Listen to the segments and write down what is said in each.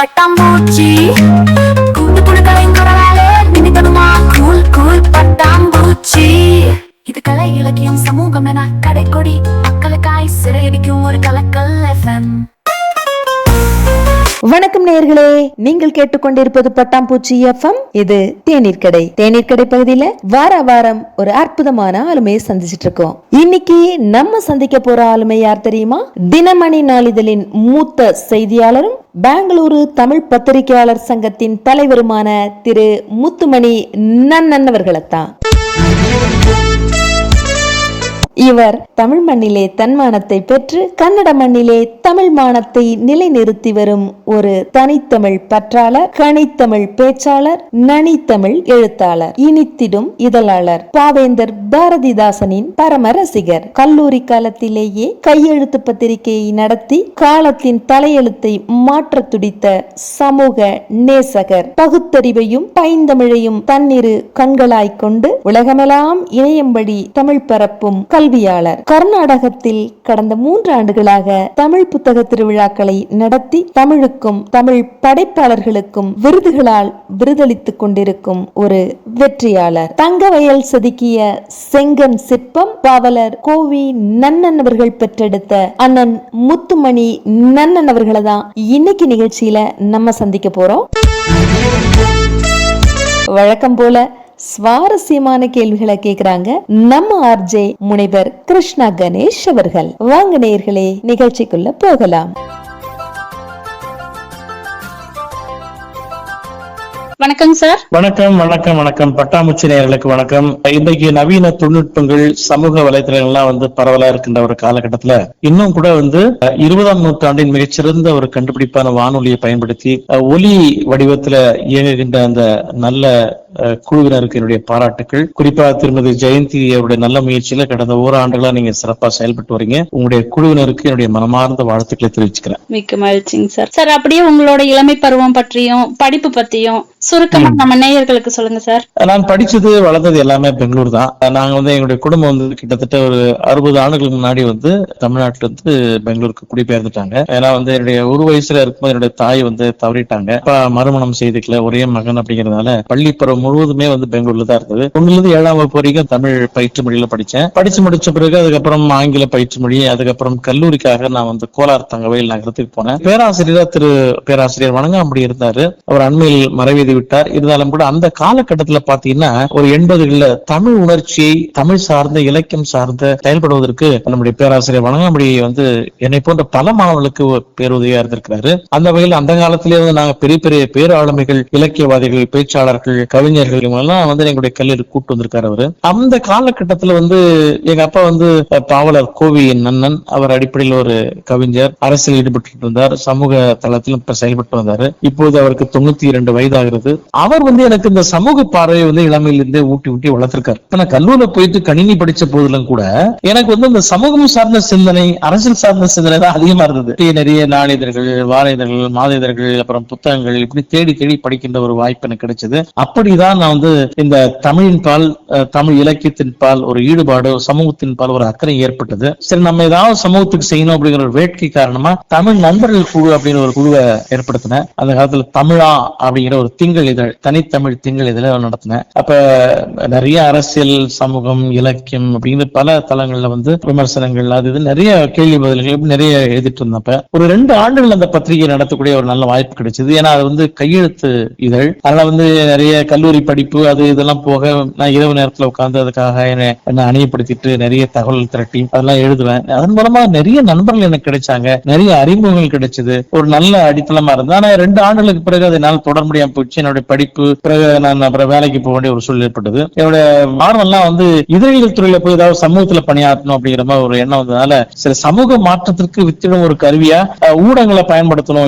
பட்டாம்பூச்சி கூட்டு புழுக்களைங்கிற வேலை நினைக்கணுமா? கூல் கூல் பட்டாம்பூச்சி. இது கலை இலக்கியம் சமூகம் என கடைக்கொடி மக்களுக்காய் சிறையடிக்கும் ஒரு கலக்கல் FM. வணக்கம் நேயர்களே, நீங்கள் கேட்டுக்கொண்டிருப்பது பட்டாம்பூச்சி FM. இது தேநீர் கடை. தேநீர் கடை பகுதியில வார வாரம் ஒரு அற்புதமான ஆளுமையை சந்திச்சிட்டு இருக்கோம். இன்னைக்கு நம்ம சந்திக்க போற ஆளுமை யார் தெரியுமா? தினமணி நாளிதழின் மூத்த செய்தியாளரும் பெங்களூரு தமிழ் பத்திரிகையாளர் சங்கத்தின் தலைவருமான திரு முத்துமணி நன்னன் அவர்களைத்தான். இவர் தமிழ் மண்ணிலே தன்மானத்தை பெற்று கன்னட மண்ணிலே தமிழ் மானத்தை நிலைநிறுத்தி வரும் ஒரு தனித்தமிழ் பற்றாளர், கனித்தமிழ் பேச்சாளர், நனித்தமிழ் எழுத்தாளர், இனித்திடும் இதழாளர், பாவேந்தர் பாரதிதாசனின் பரம ரசிகர். கல்லூரி காலத்திலேயே கையெழுத்து பத்திரிகையை நடத்தி காலத்தின் தலையெழுத்தை மாற்ற துடித்த சமூக நேசகர். பகுத்தறிவையும் பைந்தமிழையும் தன்னிரு கண்களாய் கொண்டு உலகமெல்லாம் இணையம்படி தமிழ் பரப்பும் கல்வியாளர். கர்நாடகத்தில் கடந்த 3 ஆண்டுகளாக தமிழ் புத்தக திருவிழாக்களை நடத்தி தமிழுக்கும் தமிழ் படைப்பாளர்களுக்கும் விருதுகளால் விருதளித்துக் கொண்டிருக்கும் ஒரு வெற்றியாளர். தங்கவயல் செதுக்கிய செங்கன் சிற்பம் பாவலர் கோவி நன்னன் அவர்கள் பெற்றெடுத்த அண்ணன் முத்துமணி நன்னன் அவர்களை தான் இன்னைக்கு நிகழ்ச்சியில நம்ம சந்திக்க போறோம். வழக்கம் போல சுவாரஸ்யமான கேள்விகளை கேக்குறாங்க நம்ம ஆர்ஜே முனைவர் கிருஷ்ணா கணேஷ் அவர்கள். வாங்க நேயர்களே, நிகழ்ச்சிக்குள்ள போகலாம். வணக்கம் சார். வணக்கம் வணக்கம் வணக்கம். பட்டாம்பூச்சி நேயர்களுக்கு வணக்கம். இன்றைக்கு நவீன தொழில்நுட்பங்கள் சமூக வலைதளங்கள்லாம் பரவலா இருக்கின்ற ஒரு காலகட்டத்துல இன்னும் கூட 20ஆம் நூற்றாண்டின் மிகச்சிறந்த ஒரு கண்டுபிடிப்பான வானொலியை பயன்படுத்தி ஒலி வடிவத்துல இயங்குகின்ற அந்த நல்ல குழுவினருக்கு என்னுடைய பாராட்டுக்கள். குறிப்பா திருமதி ஜெயந்தி அவருடைய நல்ல முயற்சியில கடந்த ஓராண்டுகளா நீங்க சிறப்பா செயல்பட்டு வரீங்க. உங்களுடைய குழுவினருக்கு என்னுடைய மனமார்ந்த வாழ்த்துக்களை தெரிவிச்சுக்கிறேன். மிக்க மகிழ்ச்சிங்க சார். சார், அப்படியே உங்களோட இளமை பருவம் பற்றியும் படிப்பு பத்தியும் சுருக்கமா நம்ம நேயர்களுக்கு சொல்லுங்க சார். நான் படிச்சது வளர்ந்தது எல்லாமே பெங்களூர் தான். நாங்க எங்களுடைய குடும்பம் கிட்டத்தட்ட ஒரு 60 ஆண்டுகளுக்கு முன்னாடி தமிழ்நாட்டுல பெங்களூருக்கு குடிபெயர்ந்துட்டாங்க. ஏன்னா என்னுடைய 1 வயசுல இருக்கும்போது என்னுடைய தாய் தவறிட்டாங்க. அப்பா மறுமணம் செய்துக்கல, ஒரே மகன் அப்படிங்கறதுனால பள்ளி பருவம் முழுவதுமே பெங்களூர்ல தான் இருந்தது. 1ல இருந்து 7ஆம் வகுப்பு வரைக்கும் தமிழ் பயிற்று மொழியில படிச்சேன். படிச்சு முடிச்ச பிறகு அதுக்கப்புறம் ஆங்கில பயிற்று மொழி, அதுக்கப்புறம் கல்லூரிக்காக நான் கோலார் தங்கவயல் நகரத்துக்கு போனேன். பேராசிரியர் வணங்காம்படி இருந்தாரு. அவர் அண்மையில் மறைவீதி விட்டார். இருந்தாலும் கூட அந்த காலகட்டத்துல பாத்தீங்கன்னா ஒரு 80களில் தமிழ் உணர்ச்சியை தமிழ் சார்ந்த இலக்கியம் சார்ந்த செயல்படுவதற்கு நம்முடைய பேராசிரியர் வணங்காம்படி என்னை போன்ற பல மாணவர்களுக்கு பேருதவியா இருந்திருக்கிறாரு. அந்த வகையில் அந்த காலத்திலே நாங்க பெரிய பெரிய பேராளுமைகள், இலக்கியவாதிகள், பேச்சாளர்கள், கவிஞர்கள் எல்லாம் எங்களுடைய கல்லூரி கூட்டு வந்திருக்காரு அவரு. அந்த காலகட்டத்துல எங்க அப்பா பாவலர் கோவி நன்னன். அவர் அடிப்படையில் ஒரு கவிஞர், அரசியல் ஈடுபட்டு இருந்தார், சமூக தளத்திலும் செயல்பட்டு வந்தாரு. இப்போது அவருக்கு 92 வயதாகிறது. அவர் எனக்கு இந்த சமூக பார்வையை இளமையிலிருந்தே ஊட்டி வளர்த்திருக்காரு. நான் கல்லூரில போயிட்டு கணினி படிச்ச போதிலும் கூட எனக்கு இந்த சமூகம் சார்ந்த சிந்தனை, அரசியல் சார்ந்த சிந்தனை தான் அதிகமா இருந்தது. நிறைய நாளிதழ்கள், வார இதழ்கள், மாத இதழ்கள், அப்புறம் புத்தகங்கள் இப்படி தேடி தேடி படிக்கின்ற ஒரு வாய்ப்பு எனக்கு கிடைச்சது. அப்படிதான் நான் இந்த தமிழின் பால், தமிழ் இலக்கியத்தின் பால் ஒரு ஈடுபாடு, சமூகத்தின் பால் ஒரு அக்கறை ஏற்பட்டது. சரி, நம்ம ஏதாவது சமூகத்துக்கு செய்யணும் அப்படிங்கிற ஒரு வேட்கை காரணமா தமிழ் நண்பர்கள் குழு அப்படின்னு ஒரு குழுவை ஏற்படுத்தினேன். அந்த காலத்துல தமிழா அப்படிங்கிற ஒரு திங்கள் இதழ், தனித்தமிழ் திங்கள் இதழ நடத்தினேன். அப்ப நிறைய அரசியல், சமூகம், இலக்கியம் அப்படிங்கிற பல தளங்கள்ல விமர்சனங்கள், அது இது நிறைய கேள்வி பதில்கள் நிறைய எழுதிட்டு இருந்தப்ப ஒரு 2 ஆண்டுகள் அந்த பத்திரிகை நடத்தக்கூடிய ஒரு நல்ல வாய்ப்பு கிடைச்சது. ஏன்னா அது கையெழுத்து இதழ். அதனால நிறைய கல்லூரி படிப்பு அது இதெல்லாம் போக நான் இரவு நேரத்துல உட்கார்ந்து அதுக்காக என்ன அணியப்படுத்திட்டு நிறைய தகவல் திரட்டி அதெல்லாம் எழுதுவேன். அதன் மூலமா நிறைய நண்பர்கள் எனக்கு கிடைச்சாங்க, நிறைய அறிமுகங்கள் கிடைச்சது. ஒரு நல்ல அடித்தளமா இருந்தது. ஆனா 2 ஆண்டுகளுக்கு பிறகு அதை என்னால் தொடர முடியாம போச்சு. என்னுடைய படிப்பு பிறகு நான் அப்புறம் வேலைக்கு போக வேண்டிய ஒரு சூழல் ஏற்பட்டது. என்னுடைய மாணவெல்லாம் இதழியல் துறையில போய் ஏதாவது சமூகத்துல பணியாற்றணும் அப்படிங்கிற மாதிரி ஒரு எண்ணம் வந்ததுனால சில சமூக மாற்றத்திற்கு வித்திடும் ஒரு கருவியா ஊடகங்களை பயன்படுத்தணும்,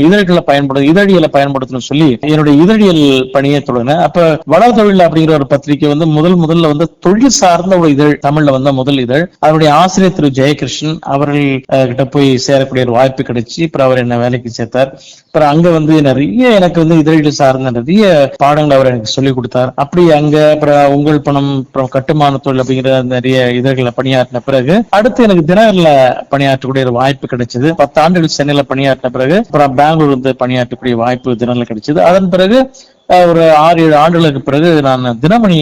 இதழியலை பயன்படுத்தணும் சொல்லி என்னுடைய இதழியல் பணியை தொடங்கினேன். அப்ப வளர் தொழில் அப்படிங்கிற ஒரு பத்திரிகை வந்து முதல்ல வந்து தொழில் சார்ந்த ஒரு இதழ், தமிழ்ல வந்த முதல் இதழ். அவருடைய ஆசிரியர் திரு ஜெயகிருஷ்ணன் அவர்கள் கிட்ட போய் சேரக்கூடிய ஒரு வாய்ப்பு கிடைச்சு அப்புறம் அவர் என்ன வேலைக்கு சேர்த்தார். அப்புறம் அங்க வந்து நிறைய எனக்கு வந்து இதழில் சார்ந்த நிறைய பாடங்கள் அவர் எனக்கு சொல்லிக் கொடுத்தார். அப்படி அங்க அப்புறம் உங்கள் பணம், அப்புறம் கட்டுமான தொழில் அப்படிங்கிற நிறைய இதழ்களை பணியாற்றின பிறகு அடுத்து எனக்கு தினகர்ல பணியாற்றக்கூடிய ஒரு வாய்ப்பு கிடைச்சது. 10 ஆண்டுகள் சென்னையில பணியாற்றின பிறகு அப்புறம் பெங்களூர் வந்து பணியாற்றக்கூடிய வாய்ப்பு தினகர்ல கிடைச்சது. அதன் பிறகு ஒரு 6-7 ஆண்டுகளுக்கு பிறகு நான் தினமணி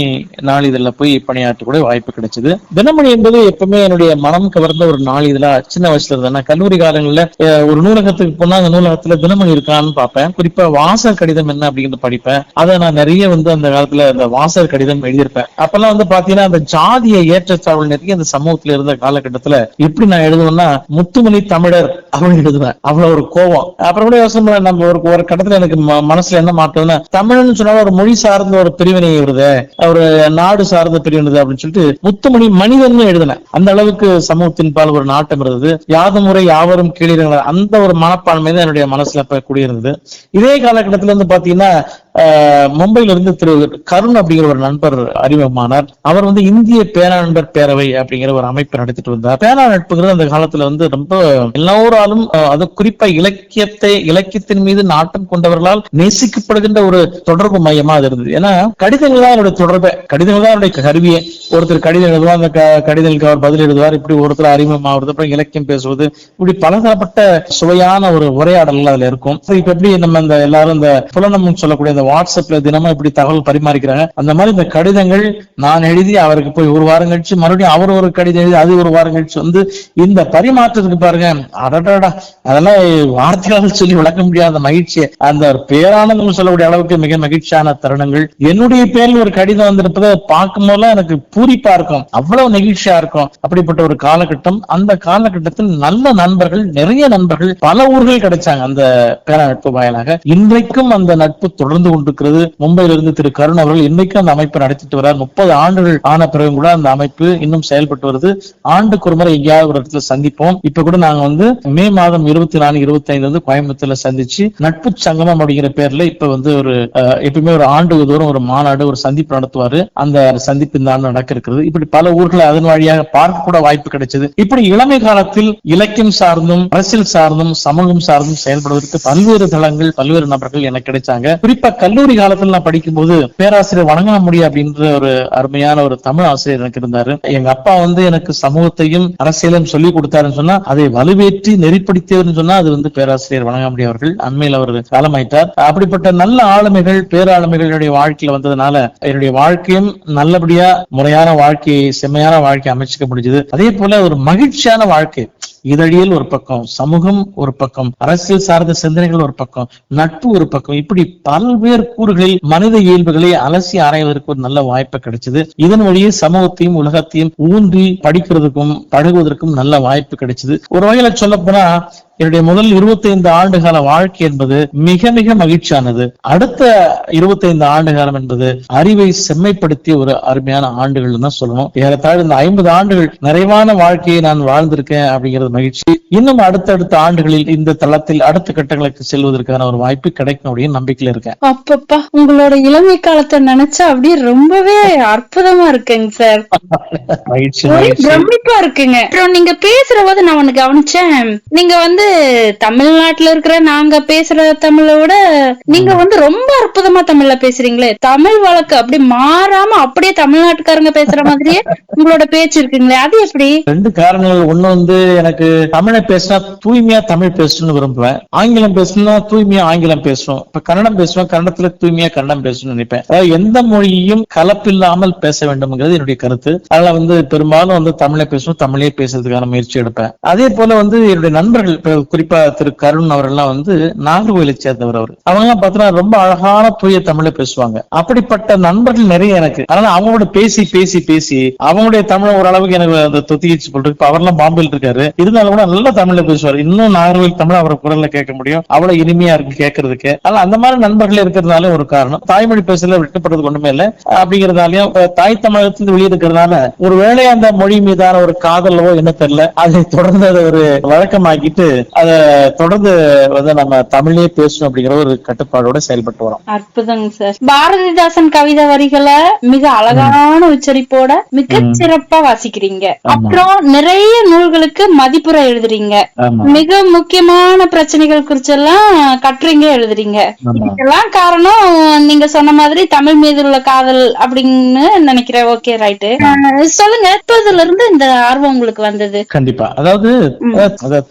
நாளிதழ்ல போய் பணியாற்றக்கூடிய வாய்ப்பு கிடைச்சது. தினமணி என்பது எப்பவுமே என்னுடைய மனம் கவர்ந்த ஒரு நாளிதழா சின்ன வயசுல இருந்தேன். கல்லூரி காலங்கள்ல ஒரு நூலகத்துக்கு போனா அந்த நூலகத்துல தினமணி இருக்கான்னு பார்ப்பேன். குறிப்பா வாசல் கடிதம் என்ன அப்படிங்கிறது படிப்பேன். அதை நான் நிறைய வந்து அந்த காலத்துல அந்த வாசல் கடிதம் எழுதியிருப்பேன். அப்பெல்லாம் வந்து பாத்தீங்கன்னா அந்த ஜாதிய ஏற்றத்தாழ்வு நிறைய அந்த சமூகத்துல இருந்த காலகட்டத்துல எப்படி நான் எழுதுவேன்னா முத்துமணி தமிழர் அப்படின்னு எழுதுவேன். அவ்வளவு ஒரு கோவம். அப்புறம் கூட யோசனை நம்ம ஒரு கட்டத்துல எனக்கு மனசுல என்ன மாற்றம்னா தமிழ்னு சொன்னாலும் ஒரு மொழி சார்ந்த ஒரு பிரிவினை வருது, ஒரு நாடு சார்ந்த பிரிவினை அப்படின்னு சொல்லிட்டு முத்துமணி மனிதன் எழுதினேன். அந்த அளவுக்கு சமூகத்தின் பால் ஒரு நாட்டம் இருந்தது. யாதும் முறை யாவரும் கீழே அந்த ஒரு மனப்பான்மை தான் என்னுடைய மனசுல குடியிருந்தது. இதே காலகட்டத்துல வந்து பாத்தீங்கன்னா மும்பையில இருந்து திரு கருண் அப்படிங்கிற ஒரு நண்பர் அறிமுகமானார். அவர் வந்து இந்திய பேனா நண்பர் பேரவை அப்படிங்கிற ஒரு அமைப்பை நடத்திட்டு வந்தார். பேனா நட்புங்கிறது அந்த காலத்துல வந்து ரொம்ப எல்லோராலும், அது குறிப்பா இலக்கியத்தின் மீது நாட்டம் கொண்டவர்களால் நேசிக்கப்படுகின்ற ஒரு தொடர்பு மையமா அது இருந்தது. ஏன்னா கடிதங்கள் தான் என்னுடைய தொடர்பை, கடிதங்கள் தான் என்னுடைய கருவியே. ஒருத்தர் கடிதம் எழுதுவார், அந்த கடிதங்களுக்கு அவர் பதில் எழுதுவார். இப்படி ஒருத்தர் அறிமுகமாவது, அப்புறம் இலக்கியம் பேசுவது, இப்படி பலதரப்பட்ட சுவையான ஒரு உரையாடல் அதுல இருக்கும். இப்ப எப்படி நம்ம இந்த எல்லாரும் இந்த புலனம் சொல்லக்கூடிய வாட்ஸ்அப்ல தினமும் இப்படி தகவல் பரிமாறிக்கிறாங்க, அந்த மாதிரி இந்த கடிதங்கள் நான் எழுதி அவருக்கு போய் ஒரு வாரம் கழிச்சு மறுபடியும் அவர் ஒரு கடிதம் எழுதி அது ஒரு வாரம் கழிச்சு வந்து இந்த பரிமாற்றத்துக்கு பாருங்க, அடடா அதெல்லாம் வார்த்தையால் சொல்லி விளக்க முடியாத மகிழ்ச்சி, அந்த பேரானந்தம் சொல்லக்கூடிய அளவுக்கு மிக மகிழ்ச்சியான தருணங்கள். என்னுடைய பேரில் ஒரு கடிதம் வந்திருப்பதை பார்க்கும் போதெல்லாம் எனக்கு பூரிப்பா இருக்கும், அவ்வளவு நெகிழ்ச்சியா இருக்கும். அப்படிப்பட்ட ஒரு காலகட்டம். அந்த காலகட்டத்தில் நல்ல நண்பர்கள், நிறைய நண்பர்கள், பல ஊர்கள் கிடைச்சாங்க அந்த பேரா நட்பு வாயிலாக. இன்றைக்கும் அந்த நட்பு தொடர்ந்து கொண்டிருக்கிறது. மும்பையில இருந்து திரு கருண் அவர்கள் இன்னைக்கு அந்த அமைப்பை நடத்திட்டு வர்றார். 30 ஆண்டுகள் ஆன பிறகு கூட அந்த அமைப்பு இன்னும் செயல்பட்டு வருது. ஆண்டுக்கு ஒரு முறை எங்கேயாவது ஒரு இடத்துல சந்திப்போம். இப்ப கூட நாங்க வந்து மே மாதம் 24, 25 வந்து கோயம்புத்தூர்ல சந்திச்சு நட்பு சங்கமம் அப்படிங்கிற பேர்ல இப்ப வந்து ஒரு எப்பவுமே ஒரு ஆண்டுக்கு தூரம் ஒரு மாநாடு, ஒரு சந்திப்பு நடத்துவாரு. அந்த சந்திப்பு இந்த ஆண்டு நடக்க இருக்கிறது. இப்படி பல ஊர்களை அதன் வழியாக பார்க்க கூட வாய்ப்பு கிடைச்சது. இப்படி இளமை காலத்தில் இலக்கியம் சார்ந்தும் அரசியல் சார்ந்தும் சமூகம் சார்ந்தும் செயல்படுவதற்கு பல்வேறு தளங்கள், பல்வேறு நபர்கள் எனக்கு கிடைச்சாங்க. குறிப்பா கல்லூரி காலத்துல நான் படிக்கும் போது பேராசிரியர் வணங்காமுடி அப்படின்ற ஒரு அருமையான ஒரு தமிழ் ஆசிரியர் எனக்கு இருந்தாரு. எங்க அப்பா வந்து எனக்கு சமூகத்தையும் அரசியலையும் சொல்லி கொடுத்தாருன்னு சொன்னா, அதை வலுவேற்றி நெறிப்படுத்தியவர்னு சொன்னா அது வந்து பேராசிரியர் வணங்காமுடி அவர்கள். அண்மையில் அவர் காலமாயிட்டார். அப்படிப்பட்ட நல்ல ஆளுமைகள், பேராளுமைகளுடைய வாழ்க்கையில வந்ததுனால என்னுடைய வாழ்க்கையும் நல்லபடியா முறையான வாழ்க்கையை, செம்மையான வாழ்க்கையை அமைச்சுக்க முடிஞ்சது. அதே போல ஒரு மகிழ்ச்சியான வாழ்க்கை, இதழியல் ஒரு பக்கம், சமூகம் ஒரு பக்கம், அரசியல் சார்ந்த சிந்தனைகள் ஒரு பக்கம், நட்பு ஒரு பக்கம், இப்படி பல்வேறு கூறுகளில் மனித இயல்புகளை அலசி ஆராய்வதற்கு ஒரு நல்ல வாய்ப்பு கிடைச்சது. இதன் வழியே சமூகத்தையும் உலகத்தையும் ஊன்றி படிக்கிறதுக்கும் பழகுவதற்கும் நல்ல வாய்ப்பு கிடைச்சது. ஒரு வகையில சொல்ல போனா என்னுடைய முதல் 25 ஆண்டு கால வாழ்க்கை என்பது மிக மிக மகிழ்ச்சியானது. அடுத்த 25 ஆண்டு காலம் என்பது அறிவை செம்மைப்படுத்திய ஒரு அருமையான ஆண்டுகள் தான் சொல்லணும். ஏறத்தாழ இந்த 50 ஆண்டுகள் நிறைவான வாழ்க்கையை நான் வாழ்ந்திருக்கேன் அப்படிங்கிறது மகிழ்ச்சி. இன்னும் அடுத்தடுத்த ஆண்டுகளில் இந்த தளத்தில் அடுத்த கட்டங்களுக்கு செல்வதற்கான ஒரு வாய்ப்பு கிடைக்கும் அப்படின்னு நம்பிக்கையில இருக்கேன். அப்பப்பா, உங்களோட இளமை காலத்தை நினைச்சா அப்படியே ரொம்பவே அற்புதமா இருக்குங்க சார். மகிழ்ச்சி, பிரமிப்பா இருக்குங்க. அப்புறம் நீங்க பேசுற போது நான் ஒண்ணு கவனிச்சேன். நீங்க வந்து தமிழ்நாட்டுல இருக்கிற நாங்க பேசுற தமிழை விட நீங்க வந்து ரொம்ப அற்புதமா தமிழ்ல பேசுறீங்களே. தமிழ் வழக்கு அப்படி மாறாம அப்படியே தமிழ்நாட்டுக்காரங்க பேசுற மாதிரியே உங்களோட பேச்சு இருக்குங்களே, அது எப்படி? 2 காரணங்கள். ஒண்ணு வந்து எனக்கு தமிழை பேசினா தூய்மையா தமிழ் பேசணும்னு விரும்புவேன். ஆங்கிலம் பேசணும்னா தூய்மையா ஆங்கிலம் பேசணும். இப்ப கன்னடம் பேசுவேன், கன்னடத்துல தூய்மையா கன்னடம் பேசணும்னு நினைப்பேன். அதாவது எந்த மொழியையும் கலப்பில்லாமல் பேச வேண்டும்ங்கிறது என்னுடைய கருத்து. அதனால வந்து பெரும்பாலும் வந்து தமிழை பேசணும், தமிழே பேசுறதுக்கான முயற்சி எடுப்பேன். அதே போல வந்து என்னுடைய நண்பர்கள், குறிப்பா திரு கருண் அவர்கள்லாம் வந்து நாகர்கோவிலை சேர்ந்தவர். அவர் அவங்க எல்லாம் பார்த்தீங்கன்னா ரொம்ப அழகான தூய தமிழை பேசுவாங்க. அப்படிப்பட்ட நண்பர்கள் நிறைய எனக்கு. அதனால அவங்களோட பேசி பேசி பேசி அவங்களுடைய தமிழ் ஓரளவுக்கு எனக்கு அந்த தொத்திச்சு போட்டு. இப்ப அவர்லாம் பாம்பேல இருக்காரு, இருந்தாலும் கூட நல்ல தமிழ்ல பேசுவார். இன்னும் நாகர்கோவில் தமிழ் அவரை குரல்ல கேட்க முடியும், அவ்வளவு இனிமையா இருக்கு கேட்கறதுக்கு. அதனால அந்த மாதிரி நண்பர்கள் இருக்கிறதுனால ஒரு காரணம். தாய்மொழி பேசல விட்டுப்படுறது ஒண்ணுமே இல்லை அப்படிங்கறதாலையும் தாய் தமிழகத்திலிருந்து வெளியே இருக்கிறதுனால ஒருவேளை அந்த மொழி மீதான ஒரு காதலவோ என்ன தெரியல, அதை தொடர்ந்து அதை ஒரு வழக்கமாக்கிட்டு அதை தொடர்ந்து வந்து நம்ம தமிழே பேசணும் அப்படிங்கிற ஒரு கட்டுப்பாடோட செயல்பட்டு வரோம். அற்புதங்க சார். பாரதிதாசன் கவிதை வரிகளை மிக அழகான உச்சரிப்போட மிக சிறப்பா வாசிக்கிறீங்க. அப்புறம் நிறைய நூல்களுக்கு மதிப்புரை எழுதுறீங்க. மிக முக்கியமான பிரச்சனைகள் குறிச்செல்லாம் கட்டுரைங்க எழுதுறீங்க. இதுக்கெல்லாம் காரணம் நீங்க சொன்ன மாதிரி தமிழ் மீது உள்ள காதல் அப்படின்னு நினைக்கிறேன். Okay, right. சொல்லுங்க, எப்போதுல இருந்து இந்த ஆர்வம் உங்களுக்கு வந்தது? கண்டிப்பா. அதாவது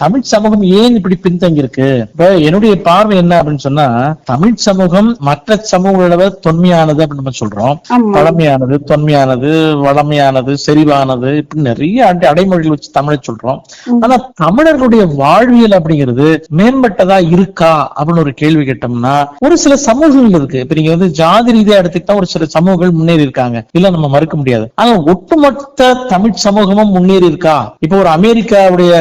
தமிழ் சமூகம் ஏன் இப்படி பின்தங்கி இருக்கு? இப்ப என்னுடைய பார்வை என்ன அப்படின்னு சொன்னா, தமிழ் சமூகம் மற்ற சமூகங்களோட தொன்மையானது அப்படின்னு நம்ம சொல்றோம். பழமையானது, தொன்மையானது, வளமையானது, செறிவானது, இப்படி நிறைய அடைமொழிகள் வச்சு தமிழை சொல்றோம். ஆனா தமிழர்களுடைய வாழ்வியல் அப்படிங்கிறது மேம்பட்டதா இருக்கா அப்படின்னு ஒரு கேள்வி கேட்டோம்னா, ஒரு சில சமூகங்கள் இருக்கு. இப்ப நீங்க வந்து ஜாதி ரீதியா எடுத்துக்கிட்டா ஒரு சில சமூகங்கள் முன்னேறி இருக்காங்க, இல்ல நம்ம மறுக்க முடியாது. ஆனா ஒட்டுமொத்த தமிழ் சமூகமும் முன்னேறி இருக்கா? இப்ப ஒரு அமெரிக்காவுடைய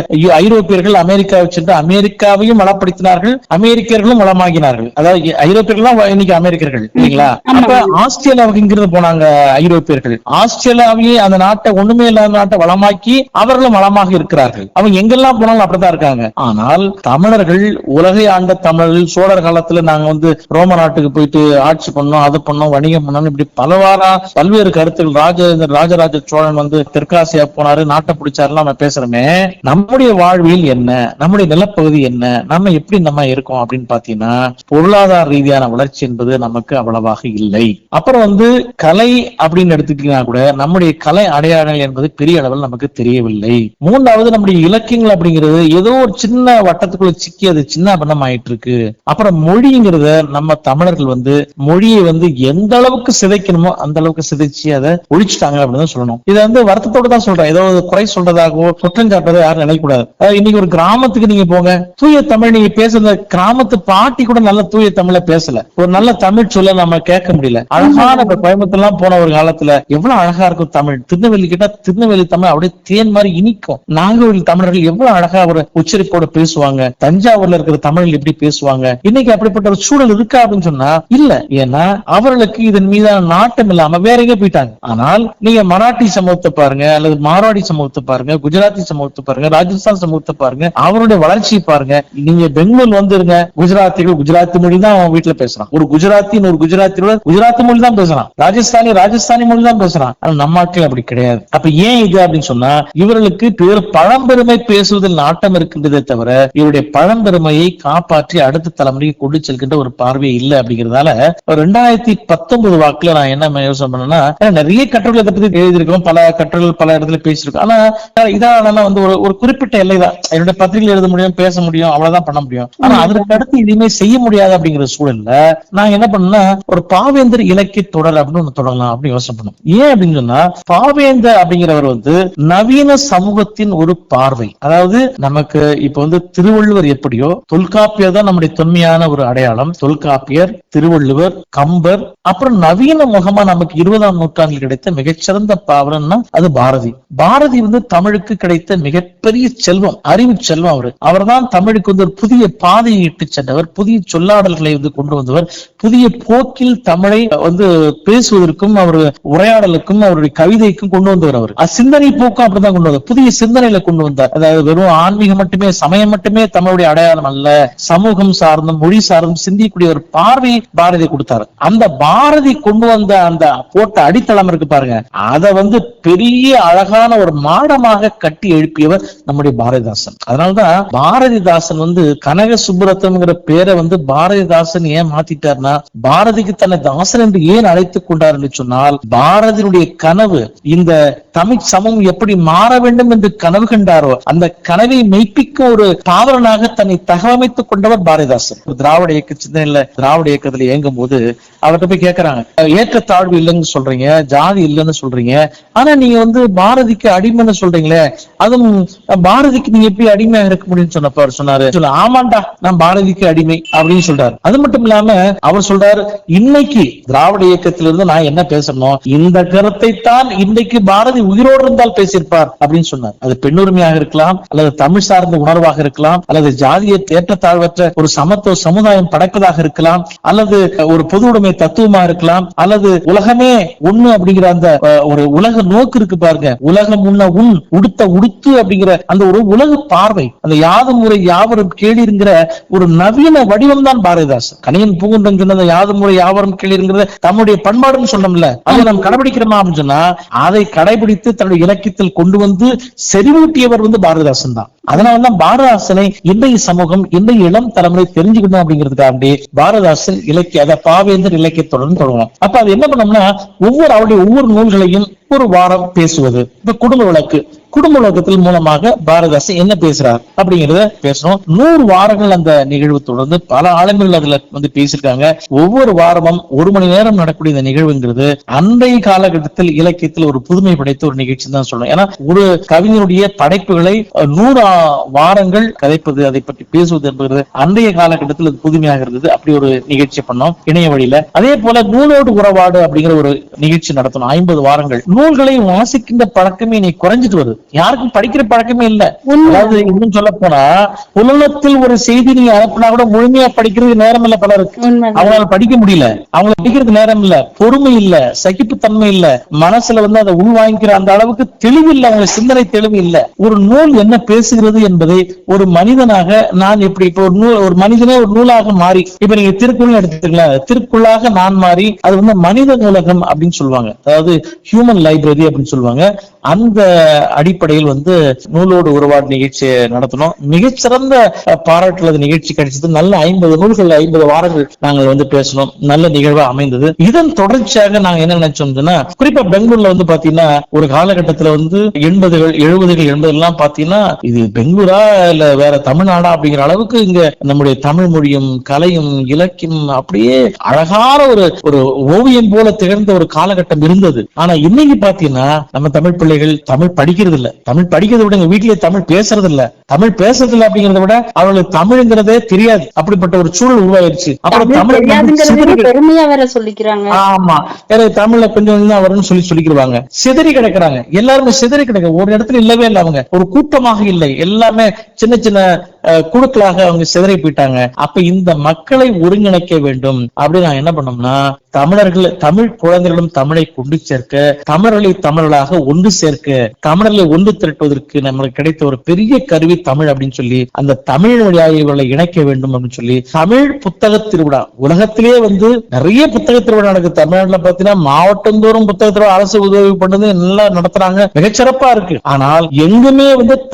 ஐரோப்பியர்கள் அமெரிக்காவை சென்று அமெரிக்காவையும் வளப்படுத்தினார்கள், அமெரிக்கர்களும் வளமாகினார்கள். அதாவது ஐரோப்பியர்கள் தான் இன்னைக்கு அமெரிக்கர்கள் இல்லைங்களா? அப்ப ஆஸ்திரேலியாவுக்கு இங்கிருந்து போனாங்க ஐரோப்பியர்கள். ஆஸ்திரேலியாவையே அந்த நாட்டை ஒண்ணுமே இல்லாத நாட்டை வளமாக்கி அவர்களும் வளமாக இருக்கிறார்கள். அவங்க எங்கெல்லாம் போனாலும் அப்படித்தான் இருக்காங்க. ஆனால் தமிழர்கள் உலகை ஆண்ட தமிழர்கள் சோழர் காலத்துல நாங்க வந்து ரோம நாட்டுக்கு போயிட்டு ஆட்சி பண்ணோம், அது பண்ணோம், வணிகம் பண்ணோம், இப்படி பல்வேறு கருத்துக்கள். ராஜராஜ சோழன் வந்து தெற்காசியா போனாரு, நாட்டை பிடிச்சாரு, நம்ம பேசுறோமே. நம்முடைய வாழ்வியல் என்ன, நம்முடைய நிலப்பகுதி என்ன, நம்ம எப்படி நம்ம இருக்கோம் அப்படின்னு பாத்தீங்கன்னா, பொருளாதார ரீதியான வளர்ச்சி என்பது நமக்கு அவ்வளவாக இல்லை. அப்புறம் வந்து கலை அப்படின்னு எடுத்துக்கிட்டீங்கன்னா கூட நம்முடைய கலை அடையாளங்கள் என்பது பெரிய அளவில் நமக்கு தெரியவில்லை. மூன்றாவது நம்முடைய இலக்கியங்கள் அப்படிங்கிறது ஏதோ ஒரு சின்ன வட்டத்துக்குள்ள சிக்கி அது சின்ன பண்ணம் ஆயிட்டு இருக்கு. அப்புறம் மொழிங்கிறத நம்ம தமிழர்கள் வந்து மொழியை வந்து எந்த அளவுக்கு சிதைக்கணுமோ அந்த அளவுக்கு சிதைச்சு அதை ஒழிச்சுட்டாங்க அப்படின்னு சொல்லணும். இதை வந்து வருத்தத்தோடு தான் சொல்றேன். ஏதோ குறை சொல்றதாகவோ குற்றம் சாட்டுறதோ யாரும் நினைக்கக்கூடாது. இன்னைக்கு ஒரு கிராமத்துக்கு நீங்க போங்க, தூய தமிழ் நீங்க பேசுற கிராமத்து பாட்டி கூட நல்ல தூய தமிழ பேசல, ஒரு நல்ல தமிழ் சொல்ல நம்ம கேட்க முடியல. அழகான கோயம்புத்தூர் எல்லாம் போன ஒரு காலத்துல எவ்வளவு அழகா இருக்கும் தமிழ். திருநெல்வேலி கிட்ட திருநெல்வேலி தமிழ் அப்படியே தேன் மாதிரி இனிக்கும். நாகர்கோவில் தமிழர்கள் எவ்வளவு அழகா ஒரு உச்சரிப்போட பேசுவாங்க. தஞ்சாவூர்ல இருக்கிற தமிழ் எப்படி பேசுவாங்க. இன்னைக்கு அப்படிப்பட்ட ஒரு சூழல் இருக்கா அப்படின்னு சொன்னா இல்ல. ஏன்னா அவர்களுக்கு இதன் மீதான நாட்டம் இல்லாம வேற எங்க போயிட்டாங்க. ஆனால் நீங்க மராட்டி சமூகத்தை பாருங்க, அல்லது மார்வாடி சமூகத்தை பாருங்க, குஜராத்தி சமூகத்தை பாருங்க, ராஜஸ்தான் சமூகத்தை பாருங்க, அவருடைய வளர்ச்சியை பாருங்க. நீங்க பெங்களூர் வந்துருங்க, குஜராத்திகள் குஜராத்தி மொழி தான் அவன் வீட்டுல பேசுறான். ஒரு குஜராத்தி குஜராத்தி மொழி தான் பேசுறான், ராஜஸ்தானி மொழி தான் பேசுறான். ஆனா நம்ம நாட்டில் அப்படி கிடையாது. அப்ப ஏன் இது அப்படின்னு சொன்னா, இவர்களுக்கு பழம்பெருமை பேசுவதில் நாட்டம் இருக்கின்றதே தவிர இவருடைய பழம்பெருமையை காப்பாற்றி அடுத்த தலைமுறைக்கு கொண்டு செல்கின்ற ஒரு பார்வை இல்லை. அப்படிங்கிறதால 2019 வாக்குல நான் என்ன யோசனை பண்ணேன்னா, நிறைய கட்டுரைகளை பத்தி எழுதியிருக்கோம், பல கட்டுரைகள் பல இடத்துல பேசியிருக்கோம். ஆனா இதான வந்து ஒரு குறிப்பிட்ட எல்லை தான் என்னுடைய பத்திரிகையில் எழுத முடியும், பேச முடியும், அவ்வளவுதான் பண்ண முடியும். ஆனா அதற்கு அடுத்து எதுவுமே செய்ய முடியாது. அப்படிங்கிற சூழல்ல நான் என்ன பண்ணேன்னா, ஒரு பாவேந்தர் இலக்கிய தொடர் அப்படின்னு ஒண்ணு தொடங்கலாம் அப்படின்னு யோசனை பண்ணோம். ஏன் அப்படின்னு சொன்னா, பாவேந்தர் அப்படிங்கிறவர் வந்து நவீன சமூகத்தின் ஒரு பார்வை. அதாவது நமக்கு இப்ப வந்து திருவள்ளுவர் எப்படியோ, தொல்காப்பியர் தான் நம்முடைய தொன்மையான ஒரு அடையாளம். தொல்காப்பியர், திருவள்ளுவர், கம்பர், அப்புறம் நவீன முகமா நமக்கு 20ஆம் நூற்றாண்டில் கிடைத்த மிகச்சிறந்த பாவலன்னா அது பாரதி. பாரதி வந்து தமிழுக்கு கிடைத்த மிகப்பெரிய செல்வம், அறிவு செல்வம். அவர் தான் தமிழுக்கு வந்து ஒரு புதிய பாதையை இட்டு சென்றவர், புதிய சொல்லாடல்களை வந்து கொண்டு வந்தவர், புதிய போக்கில் தமிழை வந்து பேசுவதற்கும் அவர் உரையாடலுக்கும் அவருடைய கவிதைக்கும் கொண்டு வந்தவர். அவர் சிந்தனை போக்கும் அப்படிதான் கொண்டு வந்தார், புதிய சிந்தனையில கொண்டு வந்தார். அதாவது வெறும் ஆன்மீகம் மட்டுமே, சமயம் மட்டுமே தமிழுடைய அடையாளம் அல்ல, சமூகம் சார்ந்தும் மொழி சார்ந்தும் சிந்திக்கக்கூடிய ஒரு பார்வை பாரதி கொடுத்தாரு. அந்த பாரதி கொண்டு வந்த அந்த போட்ட அடித்தளம் இருக்கு பாருங்க, அதை வந்து பெரிய அழகான ஒரு மாடமாக கட்டி எழுப்பியவர் நம்முடைய பாரதிதாசன். அதனாலதான் பாரதிதாசன் வந்து கனக சுப்புரத்தம்ங்கிற பேரை வந்து பாரதிதாசன் ஏன் மாத்திட்டார்னா, பாரதிக்கு தன்னை தாசன் என்று ஏன் அழைத்துக் கொண்டார் என்று சொன்னால், பாரதியினுடைய கனவு இந்த தமிழ் சமூகம் எப்படி மாற வேண்டும் என்று கனவு கண்டாரோ அந்த கனவை மெய்ப்பிக்க ஒரு பாவலனாக தன்னை தகவமைத்துக் கொண்டவர் பாரதிதாசன். திராவிட இயக்க சிந்தனையில திராவிட இயக்கத்துல இயங்கும் போது அவர்கிட்ட போய் கேட்கிறாங்க, ஏற்றத்தாழ்வு இல்லைன்னு சொல்றீங்க, ஜாதி இல்லைன்னு சொல்றீங்க, ஆனா நீங்க வந்து பாரதிக்கு அடிமைன்னு சொல்றீங்களே, அதுவும் பாரதிக்கு நீங்க எப்படி அடிமையாக இருக்க முடியும்னு சொன்னப்ப அவர் சொன்னாரு, ஆமாண்டா நான் பாரதிக்கு அடிமை அப்படின்னு சொல்றாரு. அது மட்டும் இல்லாம அவர் சொல்றாரு, இன்னைக்கு திராவிட இயக்கத்திலிருந்து நான் என்ன பேசணும், இந்த கருத்தை தான் இன்னைக்கு பாரதி உயிரோடு இருந்தால் பேசியிருப்பார் அப்படின்னு சொன்னார். அது பெண்ணுரிமையாக இருக்கலாம், அல்லது தமிழ் சார்ந்த உணர்வாக இருக்கலாம், அல்லது ஜாதிய ஏற்றத்தாழ்வற்ற ஒரு சமத்துவ சமுதாயம் படைப்பதாக இருக்கலாம், அல்லது ஒரு பொது உடைமை தத்துவமா இருக்கலாம், அல்லது உலகமே ஒண்ணு அப்படிங்கிற அந்த ஒரு உலக நோக்கு இருக்கு பாருங்க, உலகம் உண்ண உன் உடுத்த உடுத்து அப்படிங்கிற அந்த ஒரு உலக பார்வை, அந்த யாதும் ஊரே யாவரும் கேளீருங்கிற ஒரு நவீன வடிவம் தான் பாரதிதாசன். கணியன் பூங்குன்றன் சொன்னது யாதும் ஊரே யாவரும் கேளீருங்கிறத தம்முடைய பண்பாடுன்னு சொன்னோம்ல, அதை நாம் கடைபிடிக்கிறோமா அப்படின்னு சொன்னா அதை கடைபிடித்து தன்னுடைய இலக்கியத்தில் கொண்டு வந்து செறிவூட்டியவர் பாரதிதாசன் தான். அதனாலதான் பாரதிதாசனை இன்றைய சமூகம் இன்றைய இளம் தலைமுறை தெரிஞ்சுக்கணும் அப்படிங்கிறதுக்காக பாரதிதாசன் இலக்கிய அதை பாவேந்தர் இலக்கியத்துடன் தொடங்கலாம். அப்ப அது என்ன பண்ணோம்னா அவருடைய ஒவ்வொரு நூல்களையும் ஒரு வாரம் பேசுவது. இப்ப குடும்ப விளக்கத்தில் மூலமாக பாரதிதாசன் என்ன பேசுறார் அப்படிங்கறத பேசணும். 100 வாரங்கள் அந்த நிகழ்வு தொடர்ந்து பல ஆளுமைகள் அதுல பேசியிருக்காங்க. ஒவ்வொரு வாரமும் 1 மணி நேரம் நடக்கூடிய இந்த நிகழ்வுங்கிறது அன்றைய காலகட்டத்தில் இலக்கியத்தில் ஒரு புதுமை படைத்த ஒரு நிகழ்ச்சி தான் சொல்லணும். ஏன்னா ஒரு கவிஞருடைய படைப்புகளை 100 வாரங்கள் கதைப்பது, அதை பற்றி பேசுவது என்பது அன்றைய காலகட்டத்தில் அது புதுமையாக இருந்தது. அப்படி ஒரு நிகழ்ச்சி பண்ணோம் இணைய வழியில. அதே போல நூலோடு உறவாடு அப்படிங்கிற ஒரு நிகழ்ச்சி நடத்தணும். 50 வாரங்கள். நூல்களை வாசிக்கின்ற பழக்கமே இன்னைக்கு குறைஞ்சிட்டு வருது. யாருக்கும் படிக்கிற பழக்கமே இல்ல. அதாவது இன்னும் சொல்ல போனா புலனத்தில் ஒரு செய்தி நீங்க அனுப்பினா கூட முழுமையா படிக்கிறது நேரம் இல்ல பலருக்கு. அவங்களால படிக்க முடியல, அவங்க படிக்கிறதுக்கு நேரம் இல்ல, பொறுமை இல்ல, சகிப்புத்தன்மை இல்ல, மனசுல அதை உள்வாங்கிக்கிற அந்த அளவுக்கு தெளிவு இல்ல, அவங்க சிந்தனை தெளிவு இல்ல. ஒரு நூல் என்ன பேசுகிறது என்பதை ஒரு மனிதனாக நான் எப்படி இப்ப ஒரு மனிதனே ஒரு நூலாக மாறி, இப்ப நீங்க திருக்குறள் எடுத்துக்கலாம், திருக்குறளாக நான் மாறி அது மனித நூலகம் அப்படின்னு சொல்லுவாங்க, அதாவது ஹியூமன் லைப்ரரி அப்படின்னு சொல்லுவாங்க. அந்த அடிப்படையில் நூலோடு உறவாடு நிகழ்ச்சி நடத்தணும். மிகச்சிறந்த பாராட்டுள்ள நிகழ்ச்சி கிடைச்சது. நல்ல 50 நூல்கள் 50 வாரங்கள் நாங்கள் பேசணும். நல்ல நிகழ்வா அமைந்தது. இதன் தொடர்ச்சியாக நாங்க என்ன நினைச்சோம்னா, குறிப்பா பெங்களூர்ல பாத்தீங்கன்னா ஒரு காலகட்டத்துல 80கள் 70கள் 80 பாத்தீங்கன்னா இது பெங்களூரா இல்ல வேற தமிழ்நாடா அப்படிங்கிற அளவுக்கு இங்க நம்முடைய தமிழ் மொழியும் கலையும் இலக்கியம் அப்படியே அழகான ஒரு ஓவியம் போல திகழ்ந்த ஒரு காலகட்டம் இருந்தது. ஆனா இன்னைக்கு பாத்தீங்கன்னா நம்ம தமிழ் பிள்ளைகள் தமிழ் படிக்கிறது இல்ல. தமிழ் படிக்கிறத விட வீட்டிலே தமிழ் பேசுறது இல்ல. தமிழ் பேசுறது இல்ல அப்படிங்கறத விட அவங்களுக்கு தமிழ்ங்கிறதே தெரியாது. அப்படிப்பட்ட ஒரு சூழல் உருவாயிருச்சு. அப்புறம் பெருமையா வேற சொல்லிக்கிறாங்க. ஆமா, தமிழ்ல கொஞ்சம் வரும்னு சொல்லிக்கிறாங்க. சிதறி கிடக்குறாங்க. எல்லாருமே சிதறி கிடக்க ஒரு இடத்துல இல்லவே இல்லை. அவங்க ஒரு கூட்டமாக இல்லை, எல்லாமே சின்ன சின்ன குழுக்களாக அவங்க சிதறி போயிட்டாங்க. அப்ப இந்த மக்களை ஒருங்கிணைக்க வேண்டும் அப்படின்னு நான் என்ன பண்ணோம்னா, தமிழ் குழந்தைகளும் தமிழை கொண்டு சேர்க்க, தமிழர்களை தமிழர்களாக ஒன்று சேர்க்க, தமிழர்களை ஒன்று திரட்டுவதற்கு நம்மளுக்கு கிடைத்த ஒரு பெரிய கருவி தமிழ் அப்படின்னு சொல்லி அந்த தமிழ் வழியாக இவர்களை இணைக்க வேண்டும் அப்படின்னு சொல்லி தமிழ் புத்தக திருவிழா உலகத்திலே நிறைய புத்தக திருவிழா நடக்குது. தமிழ்நாட்டுல பாத்தீங்கன்னா மாவட்டம் தோறும் புத்தக திருவிழா அரசு உதவி பண்ணது நல்லா நடத்துறாங்க, மிகச்சிறப்பா இருக்கு. ஆனால் எங்குமே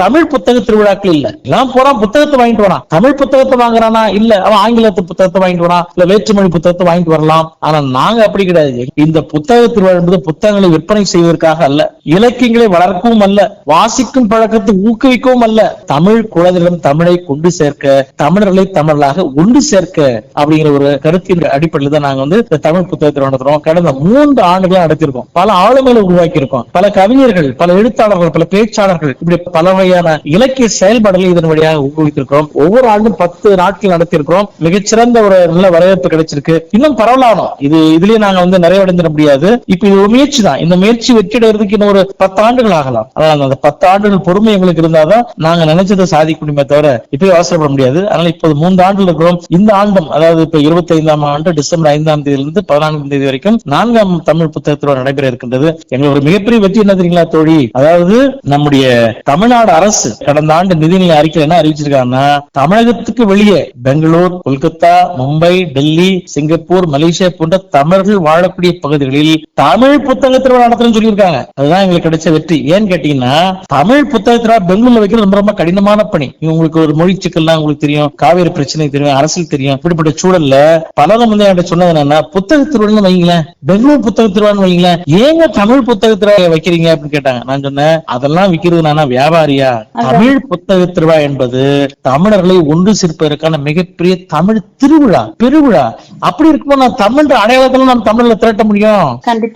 தமிழ் புத்தக திருவிழாக்கள் இல்ல. எல்லாம் போறான் புத்தகத்தை வாங்கிட்டு வரான், தமிழ் புத்தகத்தை வாங்குறானா இல்ல அவன் ஆங்கிலத்து புத்தகத்தை வாங்கிட்டு வரான், இல்ல வேற்றுமொழி புத்தகத்தை வாங்கிட்டு வரலாம். ஆனா நாங்க அப்படி கிடையாது. இந்த புத்தக திருவிழா என்பது புத்தகங்களை விற்பனை செய்வதற்காக அல்ல, இலக்கியங்களை வளர்க்கவும் அல்ல, வாசிக்கும் பழக்கத்தை ஊக்குவிக்கவும் அல்ல, தமிழ் குழந்தைகளும் தமிழை கொண்டு சேர்க்க, தமிழர்களை தமிழர்களாக ஒன்று சேர்க்க அப்படிங்கிற ஒரு கருத்தின் அடிப்படையில் தான் நாங்க தமிழ் புத்தகத்தை நடத்துறோம். கடந்த 3 ஆண்டுகளா நடத்திருக்கோம். பல ஆளுமைகளை உருவாக்கி இருக்கோம். பல கவிஞர்கள், பல எழுத்தாளர்கள், பல பேச்சாளர்கள், இப்படி பல வகையான இலக்கிய செயல்பாடுகளை இதன் வழியாக ஊக்குவித்திருக்கிறோம். ஒவ்வொரு ஆண்டும் 10 நாட்கள் நடத்திருக்கிறோம். மிகச்சிறந்த ஒரு நல்ல வரவேற்பு கிடைச்சிருக்கு. இன்னும் பரவலானோம். இதுலயே நாங்க நிறைவடைந்திட முடியாது. இப்ப இது ஒரு முயற்சி தான். இந்த முயற்சி வெற்றியடைறதுக்கு இன்னும் ஒரு 10 ஆண்டுகள் ஆகலாம். அதனால அந்த 10 ஆண்டுகள் பொறுமை எங்களுக்கு இருந்தாதான் நாங்க நினைச்சதை சாதிக்க முடியுமே தவிர இப்பயே அவசரப்பட முடியாது. அதனால இப்போது 3 ஆண்டுகள் இருக்கிறோம். இந்த ஆண்டும், அதாவது இப்ப 25ஆம் ஆண்டு டிசம்பர் 5ஆம் தேதியிலிருந்து 14ஆம் தேதி வரைக்கும் 4ஆம் தமிழ் புத்தக திருவிழா நடைபெற இருக்கின்றது. எங்களுக்கு ஒரு மிகப்பெரிய வெற்றி என்ன தெரியுங்களா தோழி? அதாவது நம்முடைய தமிழ்நாடு அரசு கடந்த ஆண்டு நிதிநிலை அறிக்கையில் என்ன அறிவிச்சிருக்காங்கன்னா, தமிழகத்துக்கு வெளியே பெங்களூர், கொல்கத்தா, மும்பை, டெல்லி, சிங்கப்பூர், மலேசியா போன்ற தமிழர்கள் வாழக்கூடிய பகுதிகளில் தமிழ் புத்தக திருவிழா நடத்தணும்னு சொல்லியிருக்காங்க. அதுதான் எங்களுக்கு கிடைச்ச வெற்றி. ஏன்னு கேட்டீங்கன்னா, தமிழ் புத்தக திருவிழா பெங்களூர்ல வைக்கிறது ரொம்ப ரொம்ப கடினமான பணி. உங்களுக்கு ஒரு மொழி சிக்கல்லாம் உங்களுக்கு தெரியும், காவேரி பிரச்சனை தெரியும், அரசியல் தெரியும். இப்படிப்பட்ட சூழல்ல பலரும் சொன்னது என்னன்னா, புத்தக திருவிழா வைங்களேன், பெங்களூர் புத்தக திருவிழா வைங்களேன், ஏங்க தமிழ் புத்தக திருவிழா வைக்கிறீங்க அப்படின்னு கேட்டாங்க. நான் சொன்னேன், அதெல்லாம் விக்கிறது நானா வியாபாரியா? தமிழ் புத்தக திருவிழா என்பது தமிழர்களை ஒன்று சேர்ப்பதற்கான மிகப்பெரிய தமிழ் திருவிழா, பெருவிழா. அப்படி இருக்கும்போது நான் தமிழ் அடையாளத்துல நம்ம தமிழ்ல திரட்ட முடியும்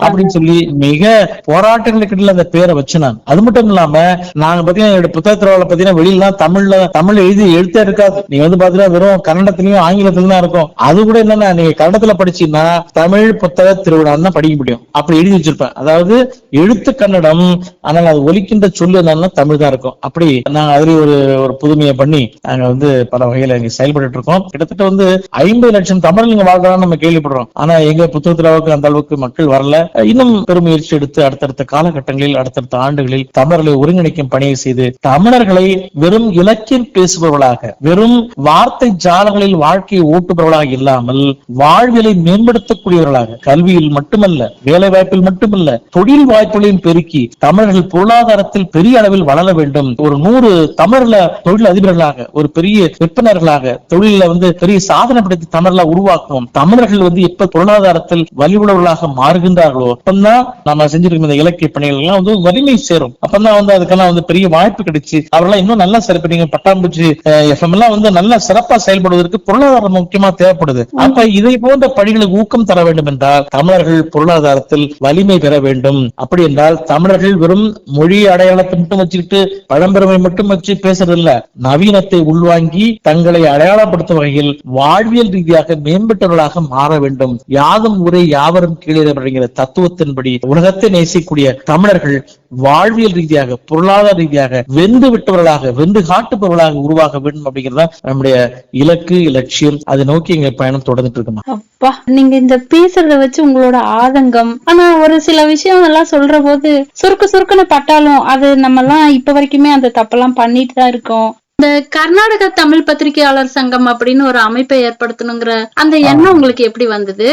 அப்படின்னு சொல்லி மிக போராட்டங்களுக்கு அந்த பேரை வச்சு நான். அது மட்டும் இல்லாம நாங்க பாத்தீங்கன்னா புத்தக திருவிழா பாத்தீங்கன்னா வெளியில தமிழ் எழுத்தே இருக்காது. நீங்க பாத்தீங்கன்னா வெறும் கன்னடத்திலயும் ஆங்கிலத்திலும் தான் இருக்கும். அது கூட என்னன்னா, நீங்க கன்னடத்துல படிச்சீங்கன்னா தமிழ் புத்தக திருவிழா தான் படிக்க முடியும். அப்படி எழுதி வச்சிருப்பேன். அதாவது எழுத்து கன்னடம், ஆனால் அது ஒலிக்கின்ற சொல்லு என்னன்னா தமிழ் தான் இருக்கும். அப்படி நாங்க அதுல ஒரு புதுமையை பண்ணி நாங்க பல வகையில செயல்பட்டு இருக்கோம். கிட்டத்தட்ட 50 லட்சம் தமிழர்கள் வாழ்றான்னு நம்ம கேள்விப்படுறோம். ஆனா எங்க புத்தகத்துல அந்த அளவுக்கு மக்கள் வரல. இன்னும் பெருமுயற்சி எடுத்து அடுத்தடுத்த காலகட்டங்களில் அடுத்தடுத்த ஆண்டுகளில் தமிழர்களை ஒருங்கிணைக்கும் பணியை செய்து தமிழர்களை வெறும் இலக்கியம் பேசுபவர்களாக, வெறும் வார்த்தை ஜாலங்களில் வாழ்க்கையை ஓட்டுபவர்களாக இல்லாமல் வாழ்வியலை மேம்படுத்தக்கூடியவர்களாக, கல்வியில் மட்டுமல்ல, வேலை வாய்ப்பில் மட்டுமல்ல, தொழில் வாய்ப்புகளையும் பெருக்கி தமிழர்கள் பொருளாதாரத்தில் பெரிய அளவில் வளர வேண்டும். ஒரு 100 தமிழர்ல தொழில் அதிபர்களாக, ஒரு பெரிய விற்பனர்களாக, தொழில பெரிய சாதனை படைத்து தமிழர்ல உருவாக்குவோம். தமிழர்கள் எப்ப பொருளாதாரத்தில் வலிவுள்ளவர்களாக மாறுகின்றார்களோ அப்பதான் நம்ம செஞ்சிருக்கும் இந்த இலக்கிய பணிகள் எல்லாம் வலிமை சேரும். அப்பதான் அதுக்கெல்லாம் பெரிய வாய்ப்பு கிடைச்சு அவரெல்லாம் இன்னும் நல்லா சிறப்பு. நீங்க பட்டாம்பூச்சி எஃப்எம் எல்லாம் நல்லா சிறப்பா செயல்படுவதற்கு பொருளாதாரம் முக்கியமா தேவைப்படுது. அப்ப இதை போன்ற பணிகளுக்கு ஊக்கம் தர வேண்டும் என்றால் தமிழர்கள் பொருளாதாரத்தில் வலிமை பெற வேண்டும். அப்படி என்றால் தமிழர்கள் வெறும் மொழி அடையாளத்தை மட்டும் வச்சுக்கிட்டு பழம்பெருமை மட்டும் வச்சு பேசுறதில்ல, நவீனத்தை உள்வாங்கி தங்களை அடையாளப்படுத்தும் வகையில் வாழ்வியல் ரீதியாக மேம்பட்டவர்களாக மாற வேண்டும். யாதும் ஊரே யாவரும் கீழே அப்படிங்கிற தத்துவத்தின்படி உலகத்தை நேசிக்கூடிய தமிழர்கள் வாழ்வியல் ரீதியாக பொருளாதார ரீதியாக வெந்து விட்டவர்களாக, வெந்து காட்டுபவர்களாக உருவாக வேண்டும் அப்படிங்கிறதா நம்முடைய இலக்கு, லட்சியம். அதை நோக்கி எங்க பயணம் தொடர்ந்துட்டு இருக்கோம். அப்பா, நீங்க இந்த பேசுறத வச்சு உங்களோட ஆதங்கம், ஆனா ஒரு சில விஷயம் எல்லாம் சொல்ற போது சுருக்குன்னு பட்டாலும் அது நம்ம எல்லாம் இப்ப வரைக்குமே அந்த தப்பெல்லாம் பண்ணிட்டு தான் இருக்கோம். இந்த கர்நாடக தமிழ் பத்திரிகையாளர் சங்கம் அப்படின்னு ஒரு அமைப்பை ஏற்படுத்தணுங்கிற அந்த எண்ணம் உங்களுக்கு எப்படி வந்தது?